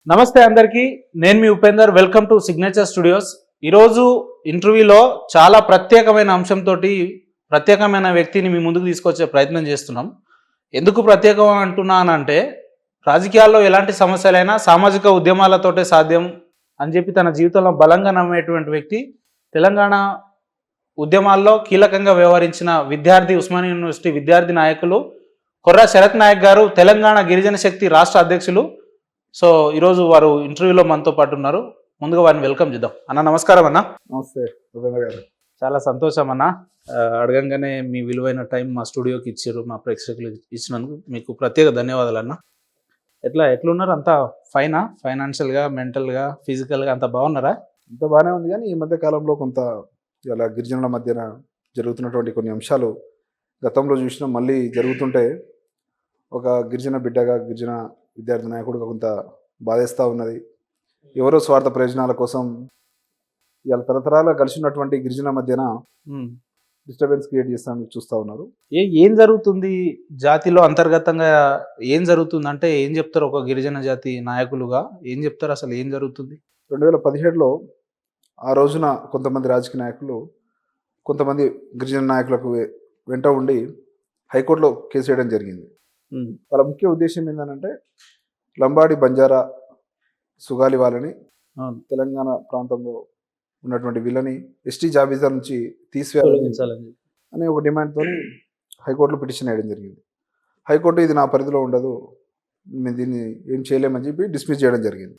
నమస్తే అందరికీ, నేను మీ Upender. Welcome to signature studios. ఈరోజు ఇంటర్వ్యూలో చాలా ప్రత్యేకమైన అంశంతో ప్రత్యేకమైన వ్యక్తిని మీ ముందుకు తీసుకొచ్చే ప్రయత్నం చేస్తున్నాం. ఎందుకు ప్రత్యేకం అంటున్నానంటే, రాజకీయాల్లో ఎలాంటి సమస్యలైనా సామాజిక ఉద్యమాలతోటే సాధ్యం అని చెప్పి తన జీవితంలో బలంగా నమ్మేటువంటి వ్యక్తి, తెలంగాణ ఉద్యమాల్లో కీలకంగా వ్యవహరించిన విద్యార్థి, ఉస్మానియా యూనివర్సిటీ విద్యార్థి నాయకులు కొర్రా శరత్ నాయక్ గారు, తెలంగాణ గిరిజన శక్తి రాష్ట్ర అధ్యక్షులు. సో ఈరోజు వారు ఇంటర్వ్యూలో మనతో పాటు ఉన్నారు. ముందుగా వారిని వెల్కమ్ చేద్దాం. అన్న నమస్కారం. అన్న నమస్తే ఉపేంద్ర గారు. చాలా సంతోషం అన్న. అడగంగానే మీ విలువైన టైం మా స్టూడియోకి ఇచ్చారు, మా ప్రేక్షకులు ఇచ్చినందుకు మీకు ప్రత్యేక ధన్యవాదాలు అన్న. ఎట్లున్నారు? అంతా ఫైనా? ఫైనాన్షియల్గా, మెంటల్గా, ఫిజికల్గా అంతా బాగున్నారా? అంత బాగానే ఉంది, కానీ ఈ మధ్య కాలంలో కొంత ఇలా గిరిజనుల మధ్యన జరుగుతున్నటువంటి కొన్ని అంశాలు గతంలో చూసినా మళ్ళీ జరుగుతుంటే ఒక గిరిజన బిడ్డగా, గిరిజన విద్యార్థి నాయకుడుగా కొంత బాధేస్తూ ఉన్నది. ఎవరో స్వార్థ ప్రయోజనాల కోసం ఇలా తరతరాలుగా కలిసి ఉన్నటువంటి గిరిజన మధ్యన డిస్టర్బెన్స్ క్రియేట్ చేస్తామని చూస్తూ ఉన్నారు. ఏం జరుగుతుంది జాతిలో అంతర్గతంగా? ఏం జరుగుతుంది అంటే ఏం చెప్తారు? ఒక గిరిజన జాతి నాయకులుగా ఏం చెప్తారు? అసలు ఏం జరుగుతుంది? 2017లో ఆ రోజున కొంతమంది రాజకీయ నాయకులు కొంతమంది గిరిజన నాయకులకు వెంట ఉండి హైకోర్టులో కేసు వేయడం జరిగింది. వాళ్ళ ముఖ్య ఉద్దేశం ఏంటంటే, లంబాడి, బంజారా, సుగాలి వాళ్ళని, తెలంగాణ ప్రాంతంలో ఉన్నటువంటి వీళ్ళని ఎస్టీ జాబితా నుంచి తీసివేయాలని అనే ఒక డిమాండ్తో హైకోర్టులో పిటిషన్ వేయడం జరిగింది. హైకోర్టు ఇది నా పరిధిలో ఉండదు, మేము దీన్ని ఏం చేయలేమని చెప్పి డిస్మిస్ చేయడం జరిగింది.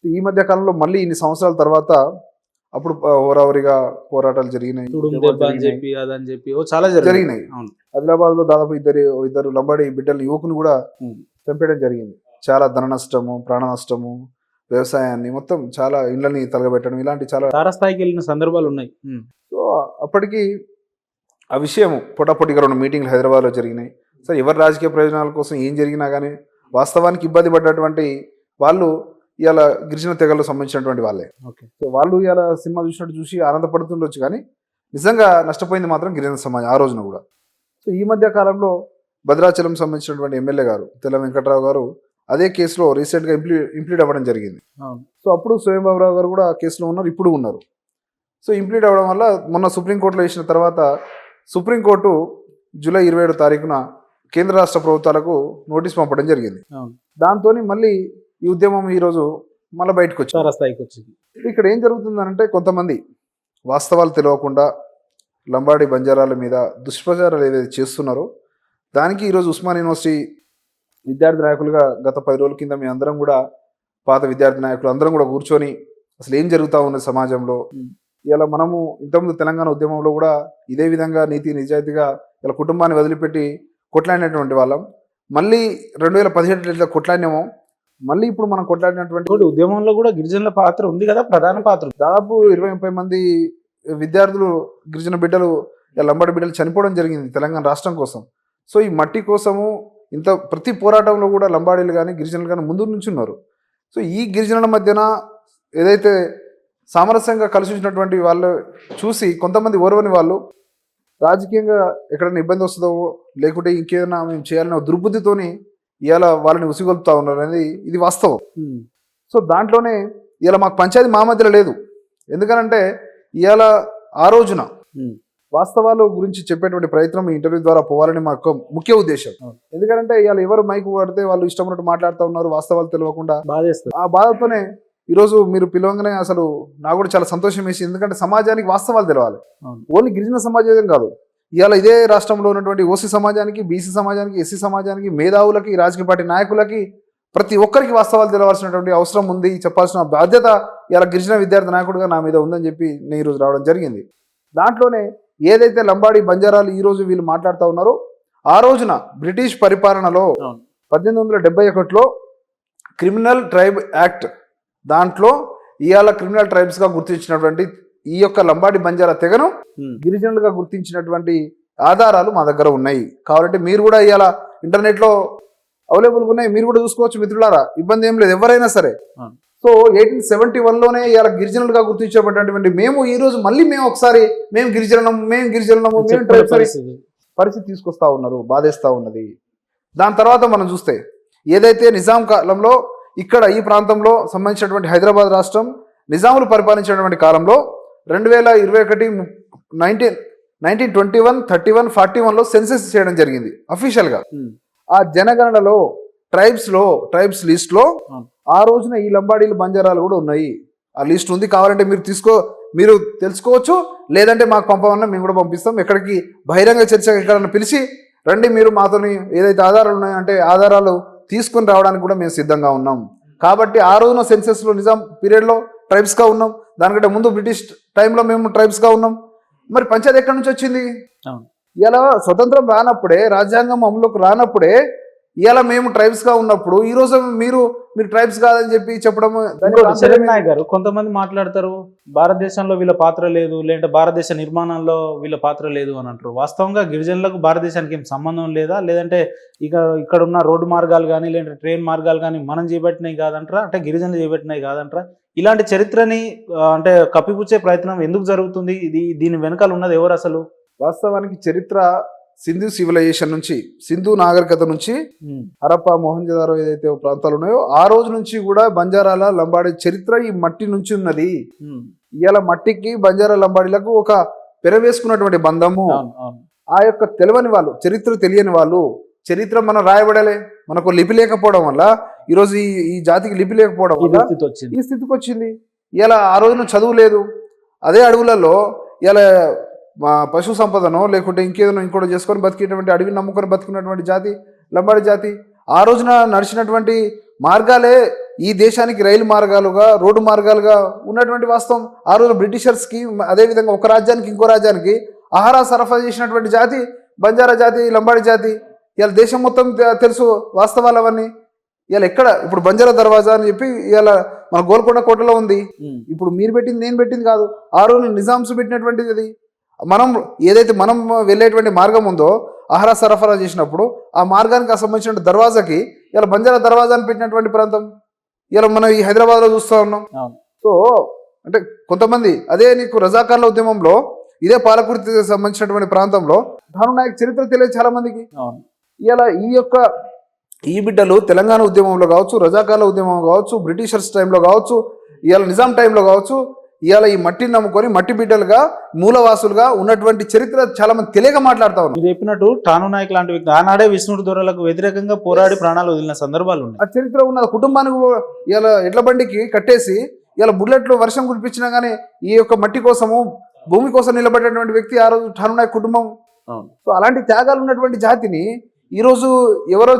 ఈ మధ్య కాలంలో మళ్ళీ ఇన్ని సంవత్సరాల తర్వాత అప్పుడు హోరావరిగా పోరాటాలు జరిగినాయి. ఆదిలాబాద్ లో దాదాపు ఇద్దరు లంబాడి బిడ్డలు, యువకుని కూడా చంపేయడం జరిగింది. చాలా ధన నష్టము, ప్రాణ నష్టము, వ్యవసాయాన్ని మొత్తం చాలా ఇళ్ళని తలగబెట్టడం, ఇలాంటి చాలా తారస్థాయికి వెళ్ళిన సందర్భాలు ఉన్నాయి. సో అప్పటికి ఆ విషయం పొటాపొటిగా 2 మీటింగ్లు హైదరాబాద్లో జరిగినాయి. సరే, ఎవరి రాజకీయ ప్రయోజనాల కోసం ఏం జరిగినా కానీ వాస్తవానికి ఇబ్బంది పడ్డటువంటి వాళ్ళు ఇవాళ గిరిజన తెగలకు సంబంధించినటువంటి వాళ్ళే. సో వాళ్ళు ఇవాళ సినిమా చూసినట్టు చూసి ఆనందపడుతుండొచ్చు, కానీ నిజంగా నష్టపోయింది మాత్రం గిరిజన సమాజం ఆ రోజున కూడా. సో ఈ మధ్య కాలంలో భద్రాచలం సంబంధించినటువంటి ఎమ్మెల్యే గారు తెల్ల వెంకట్రావు గారు అదే కేసులో రీసెంట్గా ఇంప్లీడ్ అవ్వడం జరిగింది. సో అప్పుడు స్వయంబాబురావు గారు కూడా కేసులో ఉన్నారు, ఇప్పుడు ఉన్నారు. సో ఇంప్లీడ్ అవ్వడం వల్ల మొన్న సుప్రీంకోర్టులో వేసిన తర్వాత సుప్రీంకోర్టు జూలై 27 తారీఖున కేంద్ర రాష్ట్ర ప్రభుత్వాలకు నోటీస్ పంపడం జరిగింది. దాంతో మళ్ళీ ఈ ఉద్యమం ఈరోజు మళ్ళీ బయటకు వచ్చింది. ఇక్కడ ఏం జరుగుతుందంటే, కొంతమంది వాస్తవాలు తెలియకుండా లంబాడి, బంజారాల మీద దుష్ప్రచారాలు ఏదైతే చేస్తున్నారో దానికి ఈరోజు ఉస్మానియా యూనివర్సిటీ విద్యార్థి నాయకులుగా గత 10 రోజుల కింద మీ అందరం కూడా, పాత విద్యార్థి నాయకులు అందరం కూడా కూర్చొని అసలు ఏం జరుగుతూ ఉన్నది సమాజంలో, ఇలా మనము ఇంతకుముందు తెలంగాణ ఉద్యమంలో కూడా ఇదే విధంగా నీతి నిజాయితీగా ఇలా కుటుంబాన్ని వదిలిపెట్టి కొట్లాడినటువంటి వాళ్ళం. మళ్ళీ 2017 కొట్లాడినామో, మళ్ళీ ఇప్పుడు మనం కొట్లాడినటువంటి ఉద్యమంలో కూడా గిరిజనుల పాత్ర ఉంది కదా, ప్రధాన పాత్ర. దాదాపు 20-30 మంది విద్యార్థులు, గిరిజన బిడ్డలు, లంబాడి బిడ్డలు చనిపోవడం జరిగింది తెలంగాణ రాష్ట్రం కోసం. సో ఈ మట్టి కోసము ఇంత ప్రతి పోరాటంలో కూడా లంబాడీలు కానీ గిరిజనులు కానీ ముందు నుంచి ఉన్నారు. సో ఈ గిరిజనుల మధ్యన ఏదైతే సామరస్యంగా కలిసి వచ్చినటువంటి వాళ్ళు చూసి కొంతమంది ఓర్వని వాళ్ళు రాజకీయంగా ఎక్కడైనా ఇబ్బంది వస్తుందో, లేకుంటే ఇంకేదైనా మేము చేయాలనే దుర్బుద్ధితోని ఇవాళ వాళ్ళని ఉసిగొలుపుతా ఉన్నారు అనేది ఇది వాస్తవం. సో దాంట్లోనే ఇవాళ మాకు పంచాయతీ మా మధ్యలో లేదు. ఎందుకనంటే ఇవాళ ఆ రోజున వాస్తవాల గురించి చెప్పేటువంటి ప్రయత్నం ఈ ఇంటర్వ్యూ ద్వారా పోవాలని మాకు ముఖ్య ఉద్దేశం. ఎందుకంటే ఇవాళ ఎవరు మైకు పడితే వాళ్ళు ఇష్టం ఉన్నట్టు మాట్లాడుతూ ఉన్నారు, వాస్తవాలు తెలియకుండా. ఆ బాధతోనే ఈరోజు మీరు పిలవంగానే అసలు నాకు కూడా చాలా సంతోషం వేసి, ఎందుకంటే సమాజానికి వాస్తవాలు తెలవాలి. ఓన్లీ గిరిజన సమాజం కాదు, ఇవాళ ఇదే రాష్ట్రంలో ఉన్నటువంటి ఓసీ సమాజానికి, బీసీ సమాజానికి, ఎస్సీ సమాజానికి, మేధావులకి, రాజకీయ పార్టీ నాయకులకి, ప్రతి ఒక్కరికి వాస్తవాలు తెలవాల్సినటువంటి అవసరం ఉంది, చెప్పాల్సిన బాధ్యత ఇలా గిరిజన విద్యార్థి నాయకుడిగా నా మీద ఉందని చెప్పి నేను ఈరోజు రావడం జరిగింది. దాంట్లోనే ఏదైతే లంబాడి, బంజారాలు ఈరోజు వీళ్ళు మాట్లాడుతూ ఉన్నారో, ఆ రోజున బ్రిటిష్ పరిపాలనలో 1871లో క్రిమినల్ ట్రైబ్ యాక్ట్ దాంట్లో ఇవాళ క్రిమినల్ ట్రైబ్స్గా గుర్తించినటువంటి ఈ యొక్క లంబాడి, బంజారా తెగను గిరిజనులుగా గుర్తించినటువంటి ఆధారాలు మా దగ్గర ఉన్నాయి. కావాలంటే మీరు కూడా ఇవాళ ఇంటర్నెట్లో అవైలబుల్గా ఉన్నాయి, మీరు కూడా చూసుకోవచ్చు మిత్రులారా, ఇబ్బంది ఏం లేదు, ఎవరైనా సరే. సో 1871లోనే ఇలా గిరిజనులుగా గుర్తించబడినటువంటి మేము ఈరోజు మళ్ళీ ఒకసారి మేము గిరిజనము పరిస్థితి తీసుకొస్తా ఉన్నారు, బాధేస్తూ ఉన్నది. దాని తర్వాత మనం చూస్తే ఏదైతే నిజాం కాలంలో ఇక్కడ ఈ ప్రాంతంలో సంబంధించినటువంటి హైదరాబాద్ రాష్ట్రం నిజాములు పరిపాలించినటువంటి కాలంలో 2021 1921, 31, 41లో సెన్సెస్ చేయడం జరిగింది అఫీషియల్గా. ఆ జనగణనలో ట్రైబ్స్ లిస్ట్లో ఆ రోజున ఈ లంబాడీలు బంజారాలు కూడా ఉన్నాయి. ఆ లిస్ట్ ఉంది, కావాలంటే మీరు తెలుసుకోవచ్చు, లేదంటే మాకు పంపమన్నా మేము కూడా పంపిస్తాం. ఎక్కడికి బహిరంగ చర్చ ఎక్కడన్నా పిలిచి రండి, మీరు మాతోని ఏదైతే ఆధారాలు ఉన్నాయో అంటే ఆధారాలు తీసుకొని రావడానికి కూడా మేము సిద్ధంగా ఉన్నాం. కాబట్టి ఆ రోజున సెన్సెస్లో నిజాం పీరియడ్లో ట్రైబ్స్గా ఉన్నాం, దానికంటే ముందు బ్రిటిష్ టైంలో మేము ట్రైబ్స్గా ఉన్నాం. మరి పంచాయతీ ఎక్కడి నుంచి వచ్చింది? ఇలా స్వతంత్రం రానప్పుడే, రాజ్యాంగం అమలులోకి రానప్పుడే ఇలా మేము ట్రైబ్స్గా ఉన్నప్పుడు ఈ రోజు మీరు ట్రైబ్స్ కాదని చెప్పి చెప్పడం. శరణ్ నాయక్ గారు కొంతమంది మాట్లాడతారు భారతదేశంలో వీళ్ళ పాత్ర లేదు, లేదంటే భారతదేశ నిర్మాణంలో వీళ్ళ పాత్ర లేదు అని అంటారు. వాస్తవంగా గిరిజనులకు భారతదేశానికి ఏం సంబంధం లేదా, లేదంటే ఇక్కడ ఉన్న రోడ్డు మార్గాలు కానీ లేదంటే ట్రైన్ మార్గాలు కానీ మనం చేపట్టినవి కాదంటారా, అంటే గిరిజనులు చేపట్టినవి కాదంటారా? ఇలాంటి చరిత్రని అంటే కప్పిపుచ్చే ప్రయత్నం ఎందుకు జరుగుతుంది? దీని వెనకాల ఉన్నది ఎవరు అసలు? వాస్తవానికి చరిత్ర సింధు సివిలైజేషన్ నుంచి, సింధు నాగరికత నుంచి హరప్ప, మొహంజదారో ఏదైతే ప్రాంతాలు ఉన్నాయో ఆ రోజు నుంచి కూడా బంజారాల లంబాడీ చరిత్ర ఈ మట్టి నుంచి ఉన్నది. ఇవాళ మట్టికి బంజారా లంబాడీలకు ఒక పెరవేసుకున్నటువంటి బంధము. ఆ యొక్క తెలియని వాళ్ళు, చరిత్ర తెలియని వాళ్ళు, చరిత్ర మనం రాయబడలే, మనకు లిపి లేకపోవడం వల్ల ఈరోజు ఈ జాతికి లిపి లేకపోవడం వల్ల ఈ స్థితికి వచ్చింది. ఇలా ఆ రోజున చదువు లేదు, అదే అడవులలో ఇలా పశు సంపదనో లేకుంటే ఇంకోటి చేసుకొని బతికేటువంటి, అడవిని నమ్ముకొని బతుకున్నటువంటి జాతి లంబాడి జాతి. ఆ రోజున నడిచినటువంటి మార్గాలే ఈ దేశానికి రైలు మార్గాలుగా, రోడ్డు మార్గాలుగా ఉన్నటువంటి వాస్తవం. ఆ రోజు బ్రిటిషర్స్కి, అదేవిధంగా ఒక రాజ్యానికి ఇంకో రాజ్యానికి ఆహార సరఫరా చేసినటువంటి జాతి బంజారా జాతి, లంబాడి జాతి. ఇలా దేశం మొత్తం తెలుసు వాస్తవాలు అవన్నీ. ఇలా ఎక్కడ ఇప్పుడు బంజారా దర్వాజా అని చెప్పి ఇలా మన గోల్కొండ కోటలో ఉంది. ఇప్పుడు మీరు పెట్టింది, నేను పెట్టింది కాదు, ఆ రోజు నిజాంస్ పెట్టినటువంటిది అది. మనం ఏదైతే మనం వెళ్ళేటువంటి మార్గం ఉందో ఆహార సరఫరా చేసినప్పుడు ఆ మార్గానికి సంబంధించిన దర్వాజాకి ఇలా బంజారా దర్వాజాని పెట్టినటువంటి ప్రాంతం ఇలా మనం ఈ హైదరాబాద్లో చూస్తూ ఉన్నాం. సో అంటే కొంతమంది అదే నీకు రజాకార్ల ఉద్యమంలో ఇదే పాలకుర్తికి సంబంధించినటువంటి ప్రాంతంలో ధాను నాయక్ చరిత్ర తెలియదు చాలా మందికి. ఇలా ఈ బిడ్డలు తెలంగాణ ఉద్యమంలో కావచ్చు, రజాకార్ల ఉద్యమం కావచ్చు, బ్రిటిషర్స్ టైంలో కావచ్చు, ఇవాళ నిజాం టైంలో కావచ్చు, ఇవాళ ఈ మట్టిని నమ్ముకొని మట్టి బిడ్డలుగా మూలవాసులుగా ఉన్నటువంటి చరిత్ర చాలా మంది తెలియక మాట్లాడుతూ ఉన్నారు. మీరు చెప్పినట్టు ఠాను నాయక్ లాంటి వ్యక్తి ఆనాడే విష్ణుడు దొరలకు వ్యతిరేకంగా పోరాడి ప్రాణాలు వదిలిన సందర్భాలు ఉన్నాయి. ఆ చరిత్ర ఉన్న కుటుంబానికి ఇలా ఎడ్ల బండికి కట్టేసి ఇలా బుల్లెట్లు వర్షం కురిపించినా కానీ ఈ యొక్క మట్టి కోసము, భూమి కోసం నిలబడేటువంటి వ్యక్తి ఆ రోజు ఠాను నాయక్ కుటుంబం. సో అలాంటి త్యాగాలు ఉన్నటువంటి జాతిని ఈరోజు ఎవరో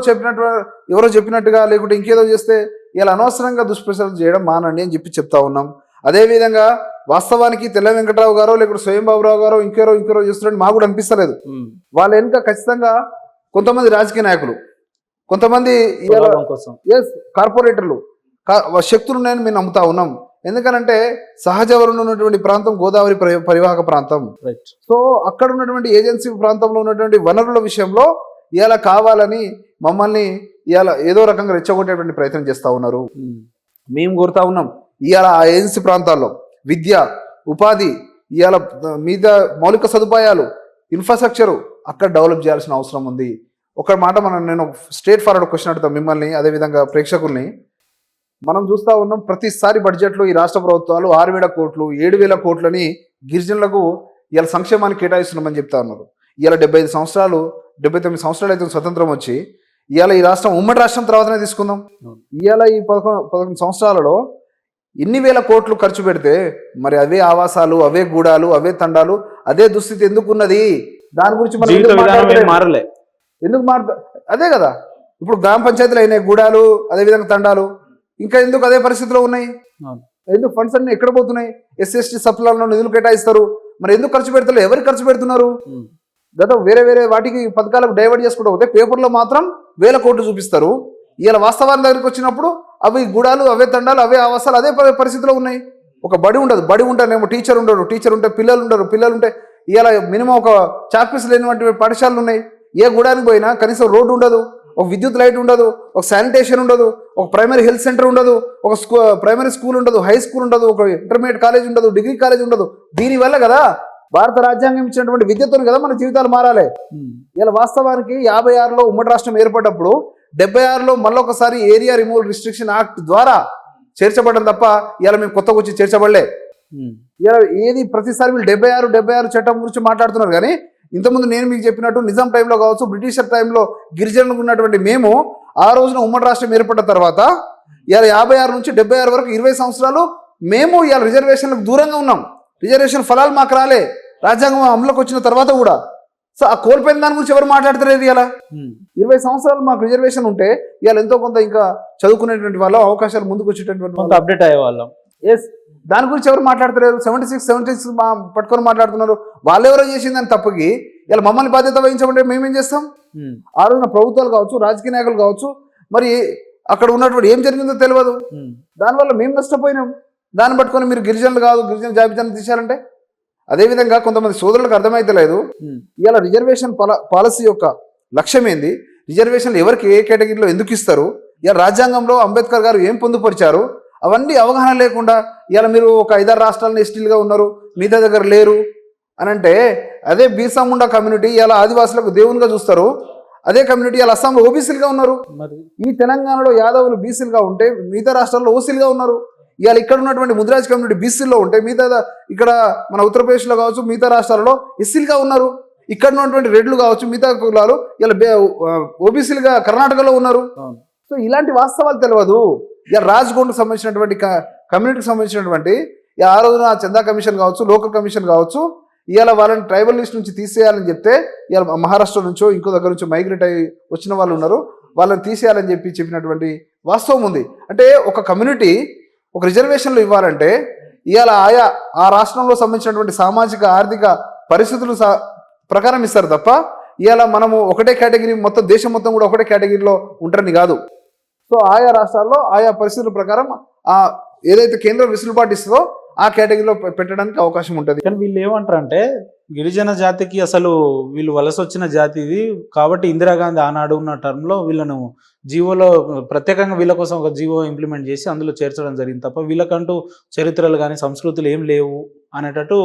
చెప్పినట్టుగా లేకుంటే ఇంకేదో చేస్తే ఇలా అనవసరంగా దుష్ప్రచారం చేయడం మానండి అని చెప్తా ఉన్నాం. అదేవిధంగా వాస్తవానికి తెల్ల వెంకటరావు గారో లేకుంటే స్వయంబాబురావు గారో ఇంకెవరో చేస్తున్నట్టు మాకు కూడా అనిపిస్తలేదు. వాళ్ళ వెనుక ఖచ్చితంగా కొంతమంది రాజకీయ నాయకులు, కొంతమంది కార్పొరేటర్లు శక్తులు ఉన్నాయని మేము నమ్ముతా ఉన్నాం. ఎందుకనంటే సహజ వనరులు ఉన్నటువంటి ప్రాంతం గోదావరి పరివాహక ప్రాంతం. సో అక్కడ ఉన్నటువంటి ఏజెన్సీ ప్రాంతంలో ఉన్నటువంటి వనరుల విషయంలో ఇలా కావాలని మమ్మల్ని ఇలా ఏదో రకంగా రెచ్చగొట్టేటువంటి ప్రయత్నం చేస్తూ ఉన్నారు. మేము కోరుతా ఉన్నాం ఇవాళ ఆ ఏజెన్సీ ప్రాంతాల్లో విద్య, ఉపాధి, ఇవాళ మీద మౌలిక సదుపాయాలు, ఇన్ఫ్రాస్ట్రక్చరు అక్కడ డెవలప్ చేయాల్సిన అవసరం ఉంది. ఒక మాట నేను స్ట్రేట్ ఫార్వర్డ్ క్వశ్చన్ అడుగుతాం మిమ్మల్ని, అదేవిధంగా ప్రేక్షకుల్ని. మనం చూస్తూ ఉన్నాం ప్రతిసారి బడ్జెట్లో ఈ రాష్ట్ర ప్రభుత్వాలు 6,000 కోట్లు 7,000 కోట్లని గిరిజనులకు ఇవాళ సంక్షేమానికి కేటాయిస్తున్నామని చెప్తా ఉన్నారు. ఇవాళ 79 సంవత్సరాలు అయితే స్వతంత్రం వచ్చి ఇవాళ ఈ రాష్ట్రం ఉమ్మడి రాష్ట్రం తర్వాతనే తీసుకుందాం. ఇవాళ ఈ 11 సంవత్సరాలలో ఎన్ని వేల కోట్లు ఖర్చు పెడితే మరి అవే ఆవాసాలు, అవే గూడాలు, అవే తండాలు, అదే దుస్థితి ఎందుకు ఉన్నది? దాని గురించి మనం ఎందుకు మారుతా? అదే కదా ఇప్పుడు గ్రామ పంచాయతీలు అయినాయి గూడాలు, అదేవిధంగా తండాలు, ఇంకా ఎందుకు అదే పరిస్థితిలో ఉన్నాయి? ఎందుకు ఫండ్స్ అన్ని ఎక్కడ పోతున్నాయి? SC/ST సప్లాల్లో నిధులు కేటాయిస్తారు, మరి ఎందుకు ఖర్చు పెడతారు? ఎవరికి ఖర్చు పెడుతున్నారు? గత వేరే వాటికి పథకాలకు డైవర్ట్ చేసుకుంటూ పోతే పేపర్లో మాత్రం 1000 కోట్లు చూపిస్తారు. ఇలా వాస్తవాల దగ్గరికి వచ్చినప్పుడు అవి గూడాలు, అవే తండాలు, అవే ఆవాసాలు అదే పరిస్థితిలో ఉన్నాయి. ఒక బడి ఉండదు, బడి ఉంటేనేమో టీచర్ ఉండరు, టీచర్ ఉంటే పిల్లలు ఉండరు, పిల్లలు ఉంటే ఇలా మినిమం ఒక చాక్పీస్ లేనివంటి పాఠశాలలు ఉన్నాయి. ఏ గూడానికి పోయినా కనీసం రోడ్డు ఉండదు, ఒక విద్యుత్ లైట్ ఉండదు, ఒక శానిటేషన్ ఉండదు, ఒక ప్రైమరీ హెల్త్ సెంటర్ ఉండదు, ఒక ప్రైమరీ స్కూల్ ఉండదు, హై స్కూల్ ఉండదు, ఒక ఇంటర్మీడియట్ కాలేజ్ ఉండదు, డిగ్రీ కాలేజ్ ఉండదు. దీనివల్ల కదా భారత రాజ్యాంగం ఇచ్చినటువంటి విద్యతో కదా మన జీవితాలు మారాలి. ఇలా వాస్తవానికి 56లో ఉమ్మడి రాష్ట్రం ఏర్పడ్డప్పుడు 76లో మళ్ళొకసారి ఏరియా రిమూవల్ రిస్ట్రిక్షన్ యాక్ట్ ద్వారా చేర్చబడడం తప్ప ఇలా మేము కొత్తగా వచ్చి చేర్చబడలే. ఇలా ఏది ప్రతిసారి వీళ్ళు 76 చట్టం గురించి మాట్లాడుతున్నారు కానీ ఇంతకుముందు నేను మీకు చెప్పినట్టు నిజాం టైంలో కావచ్చు, బ్రిటిషర్ టైంలో గిరిజనులకు ఉన్నటువంటి మేము ఆ రోజున ఉమ్మడి రాష్ట్రం ఏర్పడిన తర్వాత ఇలా 56 నుంచి 76 వరకు 20 సంవత్సరాలు మేము ఇలా రిజర్వేషన్లకు దూరంగా ఉన్నాం. రిజర్వేషన్ ఫలాలు మాకు రాలే రాజ్యాంగం అమలుకి వచ్చిన తర్వాత కూడా. సో ఆ కోల్పోయిన దాని గురించి ఎవరు మాట్లాడతలేదు. ఇలా 20 సంవత్సరాలు మాకు రిజర్వేషన్ ఉంటే ఇవాళ ఎంతో కొంత ఇంకా చదువుకునేటువంటి వాళ్ళ అవకాశాలు ముందుకు వచ్చేటటువంటి అప్డేట్ అయ్యే వాళ్ళం. దాని గురించి ఎవరు మాట్లాడతలేరు. 76 పట్టుకొని మాట్లాడుతున్నారు. వాళ్ళు ఎవరో చేసిందని తప్పకి ఇలా మమ్మల్ని బాధ్యత వహించమంటే మేమేం చేస్తాం? ఆ రోజున ప్రభుత్వాలు కావచ్చు, రాజకీయ నాయకులు కావచ్చు, మరి అక్కడ ఉన్నటువంటి ఏం జరిగిందో తెలియదు. దానివల్ల మేము నష్టపోయినాం. దాన్ని పట్టుకొని మీరు గిరిజనులు కాదు, గిరిజన జాబితాను తీశారంటే అదేవిధంగా కొంతమంది సోదరులకు అర్థమైతలేదు. ఇలా రిజర్వేషన్ పాలసీ యొక్క లక్ష్యం ఏంది, రిజర్వేషన్లు ఎవరికి ఏ కేటగిరీలో ఎందుకు ఇస్తారు, ఇలా రాజ్యాంగంలో అంబేద్కర్ గారు ఏం పొందుపరిచారు, అవన్నీ అవగాహన లేకుండా ఇలా మీరు ఒక 5-6 రాష్ట్రాలను ఎస్టీలుగా ఉన్నారు, మిగతా దగ్గర లేరు అని అంటే, అదే బీర్సా ముండా కమ్యూనిటీ ఇలా ఆదివాసులకు దేవునిగా చూస్తారు. అదే కమ్యూనిటీ ఇలా అస్సాంలో ఓబీసీలుగా ఉన్నారు. ఈ తెలంగాణలో యాదవులు బీసీలుగా ఉంటే మిగతా రాష్ట్రాల్లో ఓసీలుగా ఉన్నారు. ఇవాళ ఇక్కడ ఉన్నటువంటి ముదిరాజ్ కమ్యూనిటీ బీసీల్లో ఉంటే మిగతా ఇక్కడ మన ఉత్తరప్రదేశ్లో కావచ్చు, మిగతా రాష్ట్రాల్లో ఎస్సీలుగా ఉన్నారు. ఇక్కడ ఉన్నటువంటి రెడ్లు కావచ్చు, మిగతా కులాలు ఇలా ఓబీసీలుగా కర్ణాటకలో ఉన్నారు. సో ఇలాంటి వాస్తవాలు తెలియదు. ఇలా రాజ్గోండ్కి సంబంధించినటువంటి కమ్యూనిటీకి సంబంధించినటువంటి ఆ రోజున చందా కమిషన్ కావచ్చు, లోకల్ కమిషన్ కావచ్చు, ఇవాళ వాళ్ళని ట్రైబల్ లిస్ట్ నుంచి తీసేయాలని చెప్తే ఇవాళ మహారాష్ట్ర నుంచో ఇంకో దగ్గర నుంచో మైగ్రేట్ అయ్యి వచ్చిన వాళ్ళు ఉన్నారు, వాళ్ళని తీసేయాలని చెప్పినటువంటి వాస్తవం ఉంది. అంటే ఒక కమ్యూనిటీ ఒక రిజర్వేషన్లు ఇవ్వాలంటే ఇవాళ ఆ రాష్ట్రంలో సంబంధించినటువంటి సామాజిక ఆర్థిక పరిస్థితులు ప్రకారం ఇస్తారు తప్ప ఇవాళ మనము ఒకటే కేటగిరీ మొత్తం దేశం మొత్తం కూడా ఒకటే కేటగిరీలో ఉంటారని కాదు. సో ఆయా రాష్ట్రాల్లో ఆయా పరిస్థితుల ప్రకారం ఏదైతే కేంద్రం వెసులుబాటు ఇస్తుందో ఆ కేటగిరీలో పెట్టడానికి అవకాశం ఉంటుంది. కానీ వీళ్ళు ఏమంటారంటే గిరిజన జాతికి అసలు వీళ్ళు వలస వచ్చిన జాతి ఇది కాబట్టి ఇందిరాగాంధీ ఆనాడు ఉన్న టర్మ్లో వీళ్ళను జీవోలో ప్రత్యేకంగా వీళ్ళ కోసం ఒక జీవో ఇంప్లిమెంట్ చేసి అందులో చేర్చడం జరిగింది తప్ప వీళ్ళకంటూ చరిత్రలు కానీ సంస్కృతులు ఏం లేవు అనేటట్టు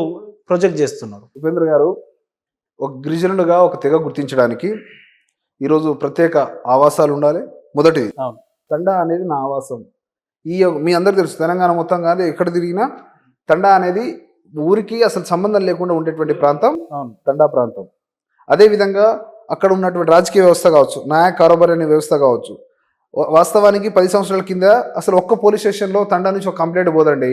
ప్రొజెక్ట్ చేస్తున్నారు. ఉపేంద్ర గారు, ఒక గిరిజనుడుగా ఒక తెగ గుర్తించడానికి ఈరోజు ప్రత్యేక ఆవాసాలు ఉండాలి. మొదటిది తండా అనేది నా ఆవాసం. మీ అందరికి తెలుసు, తెలంగాణ మొత్తం కాదు ఎక్కడ తిరిగినా తండా అనేది ఊరికి అసలు సంబంధం లేకుండా ఉండేటువంటి ప్రాంతం తండా ప్రాంతం. అదేవిధంగా అక్కడ ఉన్నటువంటి రాజకీయ వ్యవస్థ కావచ్చు, నాయక కారోబార్ అనే వ్యవస్థ కావచ్చు. వాస్తవానికి 10 సంవత్సరాల కింద అసలు ఒక్క పోలీస్ స్టేషన్లో తండా నుంచి ఒక కంప్లైంట్ పోదండి.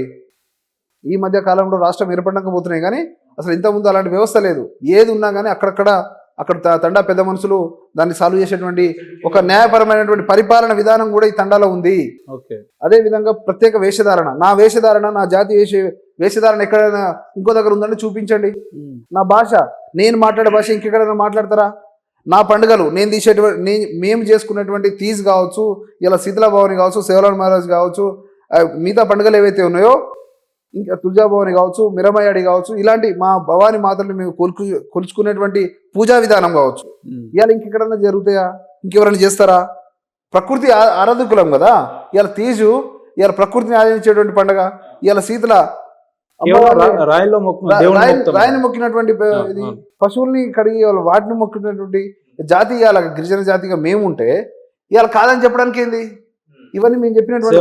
ఈ మధ్య కాలంలో రాష్ట్రం ఏర్పడక పోతున్నాయి కానీ అసలు ఇంతకుముందు అలాంటి వ్యవస్థ లేదు. ఏది ఉన్నా కానీ అక్కడ తండా పెద్ద మనుషులు దాన్ని సాల్వ్ చేసేటువంటి ఒక న్యాయపరమైనటువంటి పరిపాలన విధానం కూడా ఈ తండాలో ఉంది. అదే విధంగా ప్రత్యేక వేషధారణ, నా వేషధారణ, నా జాతి వేషధారణ ఎక్కడైనా ఇంకో దగ్గర ఉందంటే చూపించండి. నా భాష, నేను మాట్లాడే భాష ఇంకెక్కడైనా మాట్లాడతారా? నా పండుగలు నేను మేము చేసుకున్నటువంటి తీజ్ కావచ్చు, ఇలా శీతల భవని కావచ్చు, సేవలాన్ మహారాజ్ కావచ్చు, మిగతా పండుగలు ఏవైతే ఉన్నాయో ఇంకా తులజాభవని కావచ్చు, మిరమయాడి కావచ్చు, ఇలాంటి మా భవాని మాతల్ని మేము కొలుచుకునేటువంటి పూజా విధానం కావచ్చు, ఇవాళ ఇంకెక్కడన్నా జరుగుతాయా? ఇంకెవరైనా చేస్తారా? ప్రకృతి ఆరాధకులం కదా. ఇవాళ తీజు ఇవాళ ప్రకృతిని ఆరాధించేటువంటి పండుగ. ఇవాళ శీతల రాయిని మొక్కినటువంటి ఇది, పశువుల్ని కడిగి వాటిని మొక్కినటువంటి జాతి ఇవాళ గిరిజన జాతిగా మేము ఉంటే ఇవాళ కాదని చెప్పడానికి ఏంది? ఇవన్నీ మేము చెప్పినటువంటి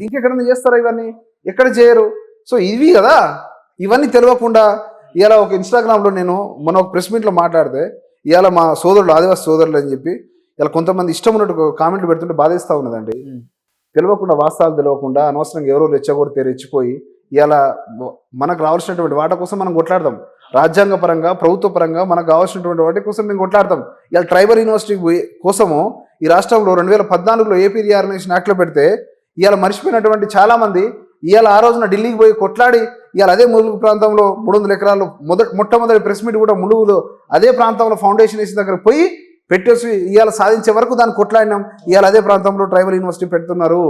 ఇంకెక్కడన్నా చేస్తారా? ఇవన్నీ ఎక్కడ చేయరు. సో ఇవి కదా, ఇవన్నీ తెలియకుండా ఇలా ఒక ఇన్స్టాగ్రామ్లో నేను మన ఒక ప్రెస్ మీట్లో మాట్లాడితే ఇవాళ మా సోదరులు ఆదివాసి సోదరులు అని చెప్పి ఇలా కొంతమంది ఇష్టం ఉన్నట్టు కామెంట్లు పెడుతుంటే బాధేస్తూ ఉన్నదండి. తెలియకుండా, వాస్తవాలు తెలియకుండా అనవసరంగా ఎవరో రెచ్చగొడితే రెచ్చిపోయి ఇలా మనకు రావాల్సినటువంటి వాటి కోసం మనం కొట్లాడతాం. రాజ్యాంగ పరంగా, ప్రభుత్వ పరంగా మనకు కావాల్సినటువంటి వాటి కోసం మేము కొట్లాడతాం. ఇలా ట్రైబల్ యూనివర్సిటీ కోసము ఈ రాష్ట్రంలో 2014లో ఏపీ రీఆర్గనైజేషన్ యాక్ట్లో పెడితే ఇవాళ మర్చిపోయినటువంటి చాలామంది ఇవాళ ఆ రోజున ఢిల్లీకి పోయి కొట్లాడి ఇవాళ అదే ములుగు ప్రాంతంలో 300 ఎకరాలు మొట్టమొదటి ప్రెస్ మీట్ కూడా ములుగులో అదే ప్రాంతంలో ఫౌండేషన్ వేసిన దగ్గర పోయి పెట్టేసి ఇవాళ సాధించే వరకు దాన్ని కొట్లాడినాం. ఇవాళ అదే ప్రాంతంలో ట్రైబల్ యూనివర్సిటీ పెడుతున్నారు.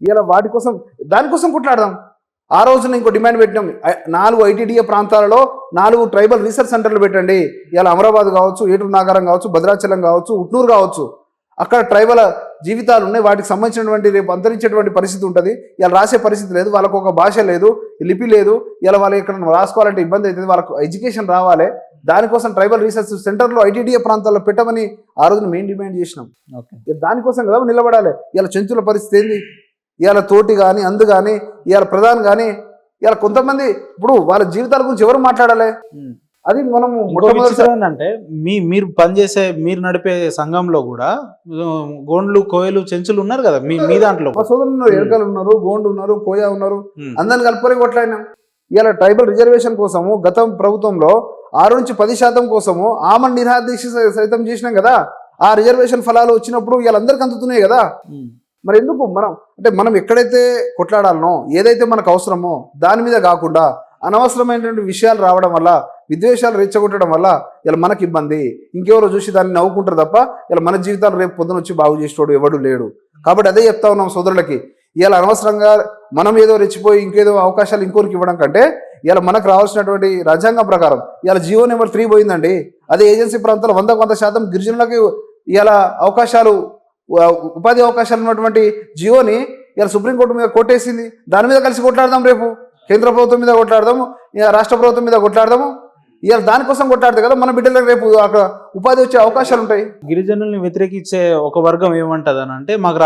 ఇవాళ వాటి కోసం దానికోసం కొట్లాడదాం. ఆ రోజున ఇంకో డిమాండ్ పెట్టినాం, 4 ఐటీడీఏ ప్రాంతాలలో 4 ట్రైబల్ రీసెర్చ్ సెంటర్లు పెట్టండి. ఇవాళ అమరాబాద్ కావచ్చు, ఏటూరు నాగారం కావచ్చు, భద్రాచలం కావచ్చు, ఉట్నూరు కావచ్చు, అక్కడ ట్రైబల్ జీవితాలు ఉన్నాయి. వాటికి సంబంధించినటువంటి రేపు అంతరించేటువంటి పరిస్థితి ఉంటుంది. ఇలా రాసే పరిస్థితి లేదు, వాళ్ళకు ఒక భాష లేదు, లిపి లేదు. ఇలా వాళ్ళు ఇక్కడ రాసుకోవాలంటే ఇబ్బంది అవుతుంది. వాళ్ళకు ఎడ్యుకేషన్ రావాలి. దానికోసం ట్రైబల్ రీసెర్చ్ సెంటర్లో ఐటీడీఏ ప్రాంతాల్లో పెట్టమని ఆ రోజున మేము డిమాండ్ చేసినాం. దానికోసం కదా నిలబడాలి. ఇలా చెంచుల పరిస్థితి ఏంది? ఇవాళ తోటి కానీ అందు కానీ ఇవాళ ప్రధాని కానీ ఇవాళ కొంతమంది ఇప్పుడు వాళ్ళ జీవితాల గురించి ఎవరు మాట్లాడాలి? అది మనం ఏంటంటే మీరు పనిచేసే మీరు నడిపే సంఘంలో కూడా గోండ్లు కోయలు చెంచులు ఉన్నారు కదా మీ దాంట్లో. మా సోదరులు ఉన్నారు, ఎరకలు ఉన్నారు, గోండు ఉన్నారు, కోయ ఉన్నారు, అందరిని కలుపుకొని కొట్లాడినాం. ఇలా ట్రైబల్ రిజర్వేషన్ కోసము గత ప్రభుత్వంలో 6 నుంచి 10% కోసము ఆమెను నిరాదీక్ష సైతం చేసినాం కదా. ఆ రిజర్వేషన్ ఫలాలు వచ్చినప్పుడు వీళ్ళందరికీ అందుతున్నాయి కదా. మరి ఎందుకు మనం ఎక్కడైతే కొట్లాడాలనో ఏదైతే మనకు అవసరమో దాని మీద కాకుండా అనవసరమైనటువంటి విషయాలు రావడం వల్ల విద్వేషాలు రెచ్చగొట్టడం వల్ల ఇలా మనకి ఇబ్బంది. ఇంకెవరో చూసి దాన్ని నవ్వుకుంటారు తప్ప ఇలా మన జీవితాలు రేపు పొద్దున వచ్చి బాగు చేసేవాడు ఎవడు లేడు. కాబట్టి అదే చెప్తా ఉన్నాం సోదరులకి, ఇలా అనవసరంగా మనం ఏదో రెచ్చిపోయి ఇంకేదో అవకాశాలు ఇంకోరికి ఇవ్వడం కంటే ఇలా మనకు రావాల్సినటువంటి రాజ్యాంగం ప్రకారం ఇలా జీవో నెంబర్ 3 పోయిందండి. అదే ఏజెన్సీ ప్రాంతాల్లో 100% గిరిజనులకి ఇలా అవకాశాలు ఉపాధి అవకాశాలు ఉన్నటువంటి జియోని ఇలా సుప్రీంకోర్టు మీద కొట్టేసింది. దాని మీద కలిసి కొట్లాడదాం, రేపు కేంద్ర ప్రభుత్వం మీద కొట్లాడదాము, రాష్ట్ర ప్రభుత్వం మీద కొట్లాడదాము. ఇవాళ దానికోసం కొట్లాడతాయి కదా మన బిడ్డలకు రేపు అక్కడ ఉపాధి వచ్చే అవకాశాలు ఉంటాయి. గిరిజనుల్ని వ్యతిరేకించే ఒక వర్గం ఏమంటది అని అంటే, మాకు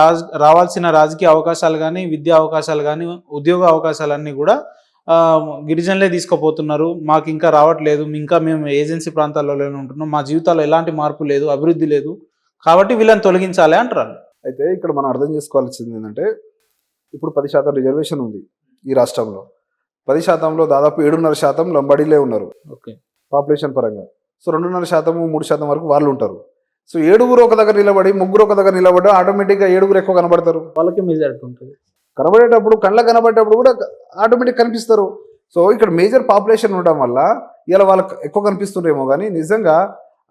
రావాల్సిన రాజకీయ అవకాశాలు కానీ విద్యా అవకాశాలు కానీ ఉద్యోగ అవకాశాలన్నీ కూడా గిరిజనులే తీసుకుపోతున్నారు, మాకు ఇంకా రావట్లేదు, ఇంకా మేము ఏజెన్సీ ప్రాంతాల్లోనే ఉంటున్నాం, మా జీవితాల్లో ఎలాంటి మార్పు లేదు, అభివృద్ధి లేదు, కాబట్టి వీళ్ళని తొలగించాలి అంటారు. అయితే ఇక్కడ మనం అర్థం చేసుకోవాల్సింది ఏంటంటే, ఇప్పుడు 10% రిజర్వేషన్ ఉంది ఈ రాష్ట్రంలో. 10%లో దాదాపు 7.5% లంబాడీలే ఉన్నారు పాపులేషన్ పరంగా. సో 2.5%, 3% వరకు వాళ్ళు ఉంటారు. సో 7 ఒక దగ్గర నిలబడి 3 ఒక దగ్గర నిలబడి ఆటోమేటిక్గా 7 ఎక్కువ కనబడతారు. వాళ్ళకి మెజారిటీ ఉంటుంది. కనబడేటప్పుడు కళ్ళకు కనబడేటప్పుడు కూడా ఆటోమేటిక్ కనిపిస్తారు. సో ఇక్కడ మేజర్ పాపులేషన్ ఉండడం వల్ల ఇలా వాళ్ళకి ఎక్కువ కనిపిస్తుండేమో, కానీ నిజంగా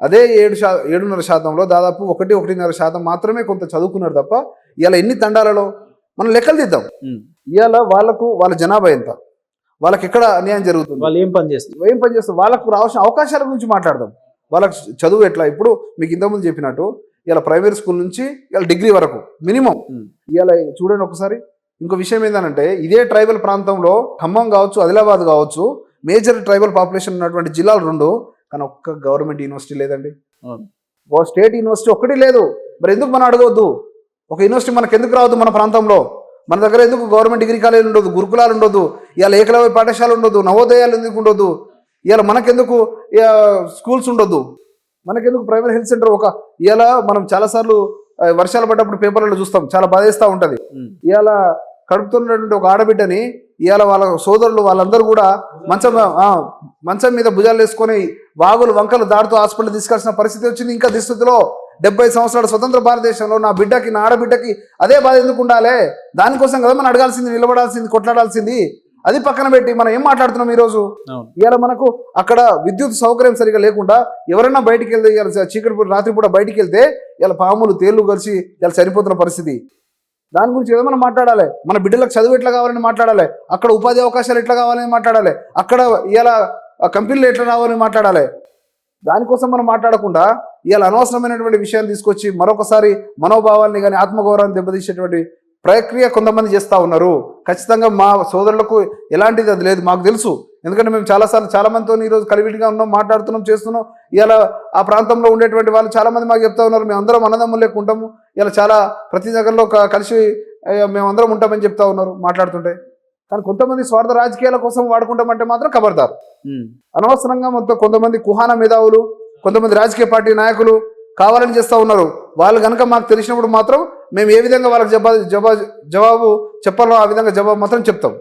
అదే 7.5%లో దాదాపు 1.5% మాత్రమే కొంత చదువుకున్నారు తప్ప ఇలా ఎన్ని తండాలలో మనం లెక్కలు తీద్దాం. ఇవాళ వాళ్ళ జనాభా ఎంత, వాళ్ళకి ఎక్కడ అన్యాయం జరుగుతుంది, వాళ్ళు ఏం పని చేస్తారు, వాళ్ళకు రావాల్సిన అవకాశాల గురించి మాట్లాడదాం. వాళ్ళకి చదువు ఎట్లా, ఇప్పుడు మీకు ఇంతకుముందు చెప్పినట్టు ఇలా ప్రైమరీ స్కూల్ నుంచి ఇలా డిగ్రీ వరకు మినిమం. ఇలా చూడండి ఒకసారి. ఇంకో విషయం ఏంటంటే, ఇదే ట్రైబల్ ప్రాంతంలో ఖమ్మం కావచ్చు, ఆదిలాబాద్ కావచ్చు, మేజర్ ట్రైబల్ పాపులేషన్ ఉన్నటువంటి జిల్లాలు 2, కానీ ఒక్క గవర్నమెంట్ యూనివర్సిటీ లేదండి. స్టేట్ యూనివర్సిటీ ఒక్కటి లేదు. మరి ఎందుకు మనం అడగవద్దు? ఒక యూనివర్సిటీ మనకు ఎందుకు రావద్దు? మన ప్రాంతంలో మన దగ్గర ఎందుకు గవర్నమెంట్ డిగ్రీ కాలేజీలు ఉండదు, గురుకులాలు ఉండదు, ఇవాళ ఏకలవ్య పాఠశాల ఉండదు, నవోదయాలు ఎందుకు ఉండదు, ఇవాళ మనకెందుకు స్కూల్స్ ఉండొద్దు, మనకెందుకు ప్రైమరీ హెల్త్ సెంటర్? ఇవాళ మనం చాలాసార్లు వర్షాలు పడ్డప్పుడు పేపర్లలో చూస్తాం, చాలా బాధేస్తూ ఉంటుంది. ఇవాళ కడుపుతున్నటువంటి ఒక ఆడబిడ్డని ఇవాళ వాళ్ళ సోదరులు వాళ్ళందరూ కూడా మంచం మీద భుజాలు వేసుకొని వాగులు వంకలు దాటుతూ హాస్పిటల్ తీసుకెళ్లాల్సిన పరిస్థితి వచ్చింది. ఇంకా దుస్థితిలో 70 సంవత్సరాల స్వతంత్ర భారతదేశంలో నా ఆడబిడ్డకి అదే బాధ ఎందుకు ఉండాలి? దానికోసం కదా మనం అడగాల్సింది, నిలబడాల్సింది, కొట్లాడాల్సింది. అది పక్కన పెట్టి మనం ఏం మాట్లాడుతున్నాం ఈరోజు? ఇవాళ మనకు అక్కడ విద్యుత్ సౌకర్యం సరిగా లేకుండా ఎవరైనా బయటికి వెళ్తే, ఇవాళ చీకటి రాత్రిపూట బయటికి వెళ్తే ఇలా పాములు తేళ్లు కలిసి ఇలా చనిపోతున్న పరిస్థితి. దాని గురించి ఏదో మనం మాట్లాడాలి. మన బిడ్డలకు చదువు ఎట్లా కావాలని మాట్లాడాలి, అక్కడ ఉపాధి అవకాశాలు ఎట్లా కావాలని మాట్లాడాలి, అక్కడ ఇలా కంపెనీలు ఎట్లా రావాలని మాట్లాడాలి. దానికోసం మనం మాట్లాడకుండా ఇవాళ అనవసరమైనటువంటి విషయాలు తీసుకొచ్చి మరొకసారి మనోభావాల్ని కానీ ఆత్మగౌరవాన్ని దెబ్బతీసేటువంటి ప్రక్రియ కొంతమంది చేస్తూ ఉన్నారు. ఖచ్చితంగా మా సోదరులకు ఎలాంటిది అది లేదు, మాకు తెలుసు. ఎందుకంటే మేము చాలాసార్లు చాలా మందితో ఈరోజు కలివిడిగా ఉన్నాం, మాట్లాడుతున్నాం, చేస్తున్నాం. ఇలా ఆ ప్రాంతంలో ఉండేటువంటి వాళ్ళు చాలామంది మాకు చెప్తా ఉన్నారు, మేము అందరం అన్నదమ్ములు లేక ఉంటాము, ఇలా చాలా ప్రతి దగ్గరలో కలిసి మేమందరం ఉంటామని చెప్తా ఉన్నారు మాట్లాడుతుంటే. కానీ కొంతమంది స్వార్థ రాజకీయాల కోసం వాడుకుంటామంటే మాత్రం ఖబర్దారు. అనవసరంగా మొత్తం కొంతమంది కుహాన మేధావులు, కొంతమంది రాజకీయ పార్టీ నాయకులు కావాలని చేస్తూ ఉన్నారు. వాళ్ళు కనుక మాకు తెలిసినప్పుడు మాత్రం మేము ఏ విధంగా వాళ్ళకి జవాబు చెప్పాలో ఆ విధంగా జవాబు మాత్రం చెప్తాం.